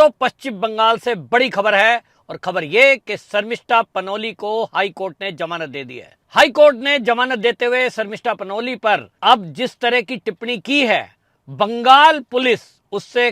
दोस्तों, पश्चिम बंगाल से बड़ी खबर है और खबर यह कि शर्मिष्ठा पनोली को हाई कोर्ट ने जमानत दे दी है। हाई कोर्ट ने जमानत देते हुए शर्मिष्ठा पनोली पर अब जिस तरह की टिप्पणी की है, बंगाल पुलिस उससे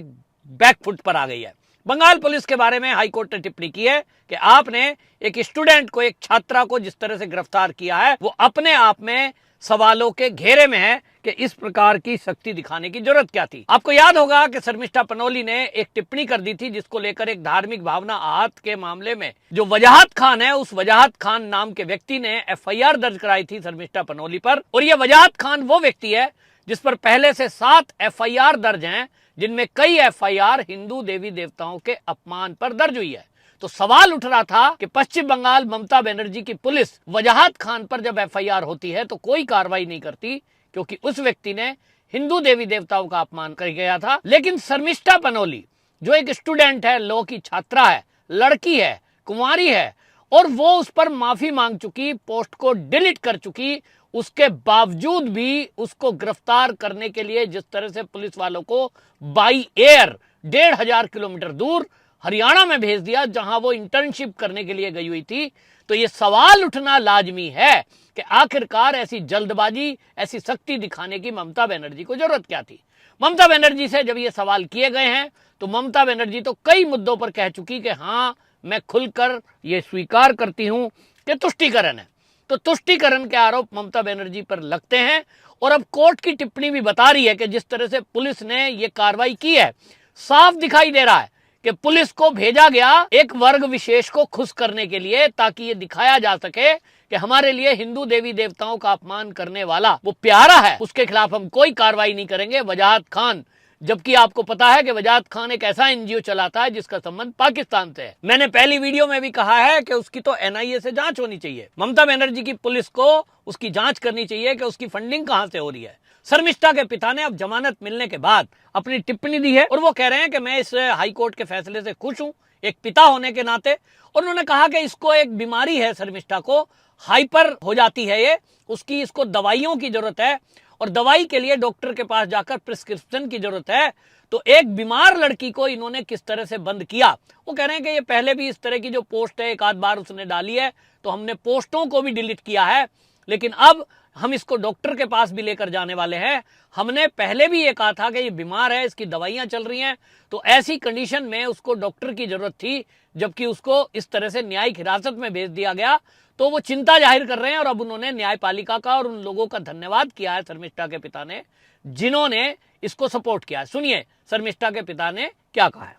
बैकफुट पर आ गई है। बंगाल पुलिस के बारे में हाई कोर्ट ने टिप्पणी की है कि आपने एक स्टूडेंट को, एक छात्रा को जिस तरह से गिरफ्तार किया है, वो अपने आप में सवालों के घेरे में है कि इस प्रकार की शक्ति दिखाने की जरूरत क्या थी। आपको याद होगा कि शर्मिष्ठा पनोली ने एक टिप्पणी कर दी थी जिसको लेकर एक धार्मिक भावना आहत के मामले में जो वजाहत खान है, उस वजाहत खान नाम के व्यक्ति ने एफआईआर दर्ज कराई थी शर्मिष्ठा पनोली पर। और यह वजाहत खान वो व्यक्ति है जिस पर पहले से 7 एफआईआर दर्ज हैं, जिनमें कई एफआईआर हिंदू देवी देवताओं के अपमान पर दर्ज हुई है। तो सवाल उठ रहा था कि पश्चिम बंगाल ममता बनर्जी की पुलिस वजाहत खान पर जब एफआईआर होती है तो कोई कार्रवाई नहीं करती, क्योंकि उस व्यक्ति ने हिंदू देवी देवताओं का अपमान कर गया था। लेकिन शर्मिष्ठा पनोली जो एक स्टूडेंट है, लॉ की छात्रा है, लड़की है, कुंवारी है, और वो उस पर माफी मांग चुकी, पोस्ट को डिलीट कर चुकी, उसके बावजूद भी उसको गिरफ्तार करने के लिए जिस तरह से पुलिस वालों को बाई एयर 1500 किलोमीटर दूर हरियाणा में भेज दिया, जहां वो इंटर्नशिप करने के लिए गई हुई थी, तो ये सवाल उठना लाजमी है कि आखिरकार ऐसी जल्दबाजी, ऐसी शक्ति दिखाने की ममता बनर्जी को जरूरत क्या थी। ममता बनर्जी से जब ये सवाल किए गए हैं तो ममता बनर्जी तो कई मुद्दों पर कह चुकी कि हां, मैं खुलकर ये स्वीकार करती हूं कि तुष्टीकरण है। तो तुष्टीकरण के आरोप ममता बनर्जी पर लगते हैं और अब कोर्ट की टिप्पणी भी बता रही है कि जिस तरह से पुलिस ने ये कार्रवाई की है, साफ दिखाई दे रहा है कि पुलिस को भेजा गया एक वर्ग विशेष को खुश करने के लिए, ताकि ये दिखाया जा सके कि हमारे लिए हिंदू देवी देवताओं का अपमान करने वाला वो प्यारा है, उसके खिलाफ हम कोई कार्रवाई नहीं करेंगे, वजाहत खान। जबकि आपको पता है कि वजाहत खान एक ऐसा एनजीओ चलाता है जिसका संबंध पाकिस्तान से है। मैंने पहली वीडियो में भी कहा है कि उसकी तो एनआईए से जांच होनी चाहिए। ममता बनर्जी की पुलिस को उसकी जांच करनी चाहिए कि उसकी फंडिंग कहां से हो रही है। शर्मिष्ठा के पिता ने अब जमानत मिलने के बाद अपनी टिप्पणी दी है और वो कह रहे हैं कि मैं इस हाई कोर्ट के फैसले से खुश हूं, एक पिता होने के नाते। और उन्होंने कहा कि इसको एक बीमारी है, शर्मिष्ठा को हाइपर हो जाती है ये, उसकी इसको दवाइयों की जरूरत है और दवाई के लिए डॉक्टर के पास जाकर प्रिस्क्रिप्शन की जरूरत है। तो एक बीमार लड़की को इन्होंने किस तरह से बंद किया। वो कह रहे हैं कि ये पहले भी इस तरह की जो पोस्ट है एक आध बार उसने डाली है, तो हमने पोस्टों को भी डिलीट किया है, लेकिन अब हम इसको डॉक्टर के पास भी लेकर जाने वाले हैं। हमने पहले भी ये कहा था कि ये बीमार है, इसकी दवाइयां चल रही हैं, तो ऐसी कंडीशन में उसको डॉक्टर की जरूरत थी, जबकि उसको इस तरह से न्यायिक हिरासत में भेज दिया गया। तो वो चिंता जाहिर कर रहे हैं और अब उन्होंने न्यायपालिका का और उन लोगों का धन्यवाद किया है शर्मिष्ठा के पिता ने, जिन्होंने इसको सपोर्ट किया है। सुनिए शर्मिष्ठा के पिता ने क्या कहा है।